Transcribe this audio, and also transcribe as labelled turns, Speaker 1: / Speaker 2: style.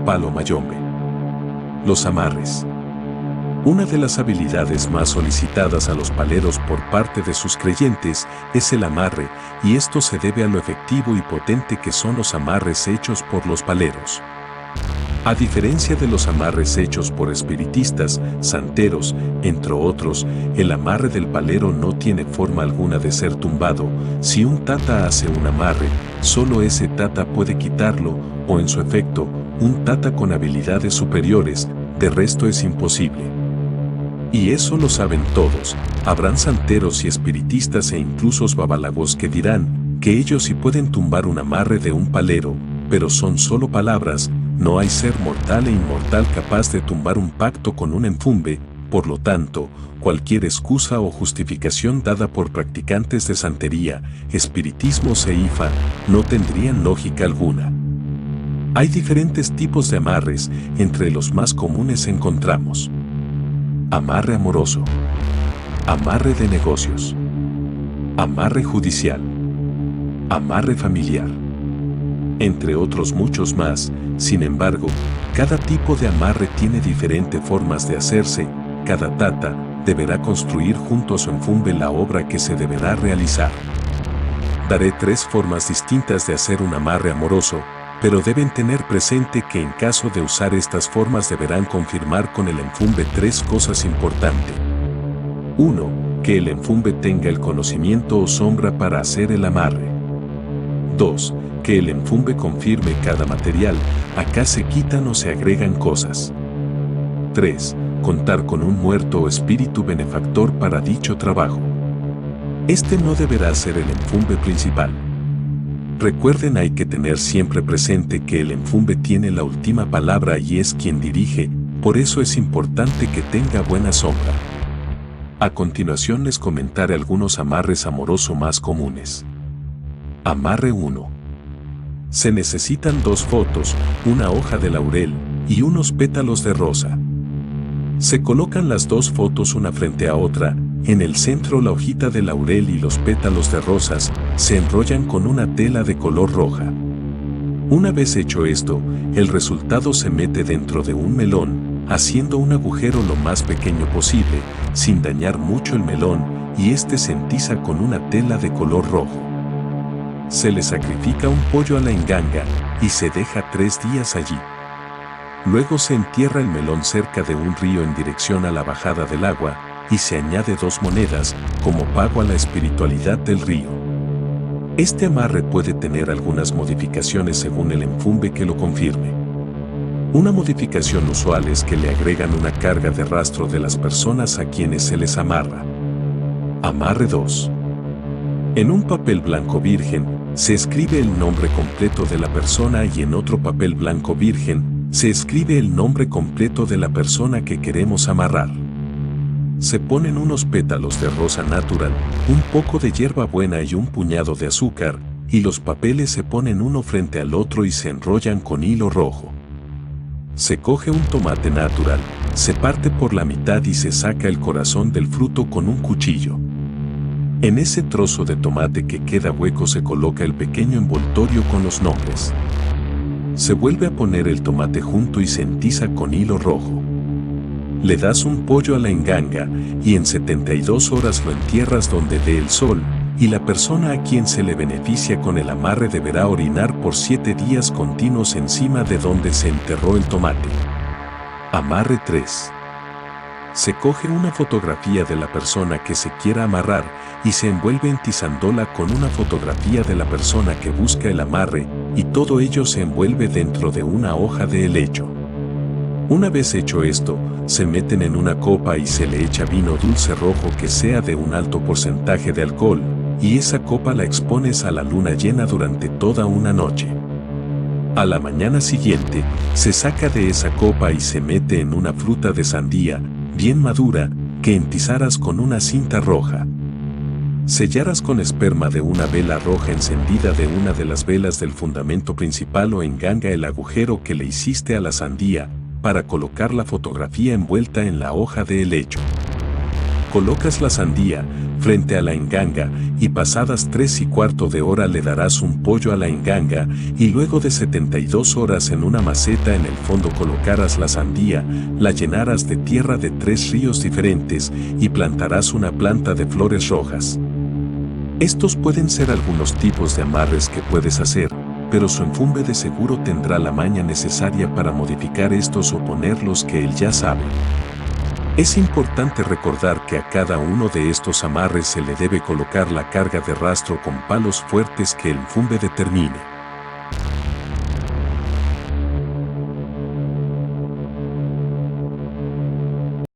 Speaker 1: palo mayombe. Los amarres. Una de las habilidades más solicitadas a los paleros por parte de sus creyentes es el amarre, y esto se debe a lo efectivo y potente que son los amarres hechos por los paleros. A diferencia de los amarres hechos por espiritistas, santeros, entre otros, el amarre del palero no tiene forma alguna de ser tumbado. Si un tata hace un amarre, solo ese tata puede quitarlo, o en su efecto, un tata con habilidades superiores, de resto es imposible. Y eso lo saben todos. Habrán santeros y espiritistas e incluso babalagos que dirán que ellos sí pueden tumbar un amarre de un palero, pero son solo palabras. No hay ser mortal e inmortal capaz de tumbar un pacto con un enfumbe. Por lo tanto, cualquier excusa o justificación dada por practicantes de santería, espiritismo e ifa no tendrían lógica alguna. Hay diferentes tipos de amarres, entre los más comunes encontramos: amarre amoroso, amarre de negocios, amarre judicial, amarre familiar, entre otros muchos más. Sin embargo, cada tipo de amarre tiene diferentes formas de hacerse. Cada tata deberá construir junto a su enfumbe la obra que se deberá realizar. Daré 3 formas distintas de hacer un amarre amoroso, pero deben tener presente que en caso de usar estas formas deberán confirmar con el enfumbe 3 cosas importantes. 1. Que el enfumbe tenga el conocimiento o sombra para hacer el amarre. 2. Que el enfumbe confirme cada material, acá se quitan o se agregan cosas. 3. Contar con un muerto o espíritu benefactor para dicho trabajo. Este no deberá ser el enfumbe principal. Recuerden, hay que tener siempre presente que el enfumbe tiene la última palabra y es quien dirige, por eso es importante que tenga buena sombra. A continuación les comentaré algunos amarres amorosos más comunes. Amarre 1. Se necesitan 2 fotos, una hoja de laurel y unos pétalos de rosa. Se colocan las 2 fotos una frente a otra, en el centro la hojita de laurel y los pétalos de rosas se enrollan con una tela de color roja. Una vez hecho esto, el resultado se mete dentro de un melón, haciendo un agujero lo más pequeño posible, sin dañar mucho el melón, y este se entiza con una tela de color rojo. Se le sacrifica un pollo a la enganga y se deja 3 días allí. Luego se entierra el melón cerca de un río en dirección a la bajada del agua y se añade 2 monedas como pago a la espiritualidad del río. Este amarre puede tener algunas modificaciones según el enfumbe que lo confirme. Una modificación usual es que le agregan una carga de rastro de las personas a quienes se les amarra. Amarre 2. En un papel blanco virgen, se escribe el nombre completo de la persona y en otro papel blanco virgen, se escribe el nombre completo de la persona que queremos amarrar. Se ponen unos pétalos de rosa natural, un poco de hierbabuena y un puñado de azúcar, y los papeles se ponen uno frente al otro y se enrollan con hilo rojo. Se coge un tomate natural, se parte por la mitad y se saca el corazón del fruto con un cuchillo. En ese trozo de tomate que queda hueco se coloca el pequeño envoltorio con los nombres. Se vuelve a poner el tomate junto y se entiza con hilo rojo. Le das un pollo a la enganga y en 72 horas lo entierras donde dé el sol, y la persona a quien se le beneficia con el amarre deberá orinar por 7 días continuos encima de donde se enterró el tomate. Amarre 3. Se coge una fotografía de la persona que se quiera amarrar y se envuelve entizándola con una fotografía de la persona que busca el amarre, y todo ello se envuelve dentro de una hoja de helecho. Una vez hecho esto, se meten en una copa y se le echa vino dulce rojo que sea de un alto porcentaje de alcohol, y esa copa la expones a la luna llena durante toda una noche. A la mañana siguiente, se saca de esa copa y se mete en una fruta de sandía, bien madura, que entizaras con una cinta roja. Sellaras con esperma de una vela roja encendida de una de las velas del fundamento principal o enganga el agujero que le hiciste a la sandía, para colocar la fotografía envuelta en la hoja de helecho. Colocas la sandía frente a la enganga y pasadas 3/4 de hora le darás un pollo a la enganga y luego de 72 horas en una maceta en el fondo colocarás la sandía, la llenarás de tierra de 3 ríos diferentes y plantarás una planta de flores rojas. Estos pueden ser algunos tipos de amarres que puedes hacer, pero su enfumbe de seguro tendrá la maña necesaria para modificar estos o poner los que él ya sabe. Es importante recordar que a cada uno de estos amarres se le debe colocar la carga de rastro con palos fuertes que el enfumbe determine.